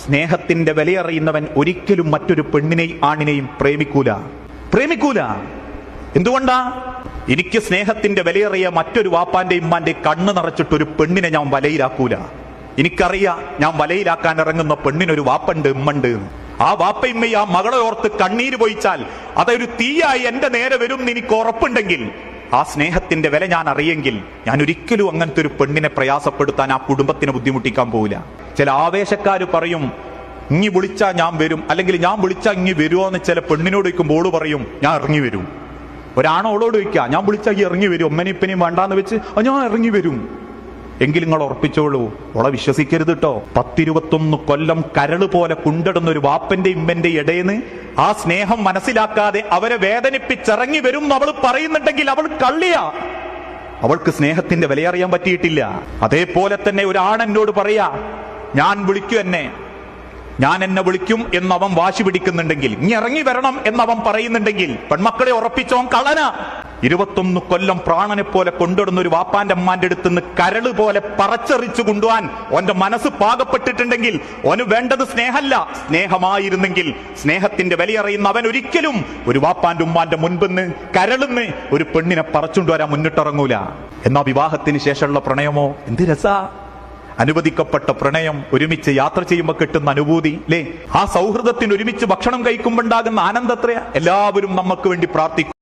സ്നേഹത്തിന്റെ വിലയറിയുന്നവൻ ഒരിക്കലും മറ്റൊരു പെണ്ണിനെയും ആണിനെയും പ്രേമിക്കൂല. എന്തുകൊണ്ടാ? എനിക്ക് സ്നേഹത്തിന്റെ വിലയറിയ മറ്റൊരു വാപ്പാന്റെ ഇമ്മാന്റെ കണ്ണ് നിറച്ചിട്ടൊരു പെണ്ണിനെ ഞാൻ വലയിലാക്കൂല. എനിക്കറിയാം, ഞാൻ വലയിലാക്കാൻ ഇറങ്ങുന്ന പെണ്ണിനൊരു വാപ്പുണ്ട്, ഉമ്മണ്ട്. ആ വാപ്പയിമ്മയും ആ മകളെ ഓർത്ത് കണ്ണീര് പൊഴിച്ചാൽ അതൊരു തീയായി എന്റെ നേരെ വരും എന്ന് എനിക്ക് ഉറപ്പുണ്ടെങ്കിൽ, ആ സ്നേഹത്തിന്റെ വില ഞാൻ അറിയെങ്കിൽ, ഞാൻ ഒരിക്കലും അങ്ങനത്തെ ഒരു പെണ്ണിനെ പ്രയാസപ്പെടുത്താൻ, ആ കുടുംബത്തിനെ ബുദ്ധിമുട്ടിക്കാൻ പോവില്ല. ചില ആവേശക്കാര് പറയും, ഇങ്ങി വിളിച്ചാ ഞാൻ വരും, അല്ലെങ്കിൽ ഞാൻ വിളിച്ചാ ഇങ്ങി വരുമോ എന്ന് ചില പെണ്ണിനോട് ചോദിക്കുമ്പോൾ ഓള് പറയും, ഞാൻ ഇറങ്ങി വരും. ഒരാണോളോട് ചോദിക്കുക, ഞാൻ വിളിച്ചാ ഈ ഇറങ്ങി വരും, ഒമ്മനിപ്പനെയും വേണ്ടാന്ന് വെച്ച് ഞാൻ ഇറങ്ങി വരും. എങ്കിൽ നിങ്ങൾ ഉറപ്പിച്ചോളൂ, ഓളെ വിശ്വസിക്കരുത് കേട്ടോ. 10-21 കൊല്ലം കരള് പോലെ കുണ്ടിടുന്ന ഒരു വാപ്പന്റെ ഇമ്മന്റെ ഇടയിന്ന് ആ സ്നേഹം മനസ്സിലാക്കാതെ അവരെ വേദനിപ്പിച്ചിറങ്ങി വരും എന്ന് അവൾ പറയുന്നുണ്ടെങ്കിൽ അവൾ കള്ളിയാ. അവൾക്ക് സ്നേഹത്തിന്റെ വിലയറിയാൻ പറ്റിയിട്ടില്ല. അതേപോലെ തന്നെ ഒരാണെന്നോട് പറയാ, ഞാൻ എന്നെ വിളിക്കും എന്നവൻ വാശി പിടിക്കുന്നുണ്ടെങ്കിൽ, ഇനി ഇറങ്ങി വരണം എന്നവൻ പറയുന്നുണ്ടെങ്കിൽ, പെൺമക്കളെ ഉറപ്പിച്ചോൻ കള്ളനാ. 21 കൊല്ലം പ്രാണനെ പോലെ കൊണ്ടിടുന്ന ഒരു വാപ്പാന്റെ അമ്മാന്റെ അടുത്തുനിന്ന് കരള് പോലെ പറച്ചെറിച്ചു കൊണ്ടുപോകാൻ ഓന്റെ മനസ്സ് പാകപ്പെട്ടിട്ടുണ്ടെങ്കിൽ ഓന് വേണ്ടത് സ്നേഹമല്ല, സ്നേഹമായിരുന്നെങ്കിൽ സ്നേഹത്തിന്റെ വിലയറിയുന്ന അവൻ ഒരിക്കലും ഒരു വാപ്പാന്റെ ഉമ്മാന്റെ മുൻപിന്ന് കരളിന്ന് ഒരു പെണ്ണിനെ പറിച്ചുകൊണ്ടുവരാൻ മുന്നിട്ടിറങ്ങൂല. എന്നാ വിവാഹത്തിന് ശേഷമുള്ള പ്രണയമോ എന്ത് രസാ! അനുവദിക്കപ്പെട്ട പ്രണയം, ഒരുമിച്ച് യാത്ര ചെയ്യുമ്പോൾ കിട്ടുന്ന അനുഭൂതി അല്ലേ? ആ സൗഹൃദത്തിന് ഒരുമിച്ച് ഭക്ഷണം കഴിക്കുമ്പോണ്ടാകുന്ന ആനന്ദത്രയാ. എല്ലാവരും നമുക്ക് വേണ്ടി പ്രാർത്ഥിക്കും.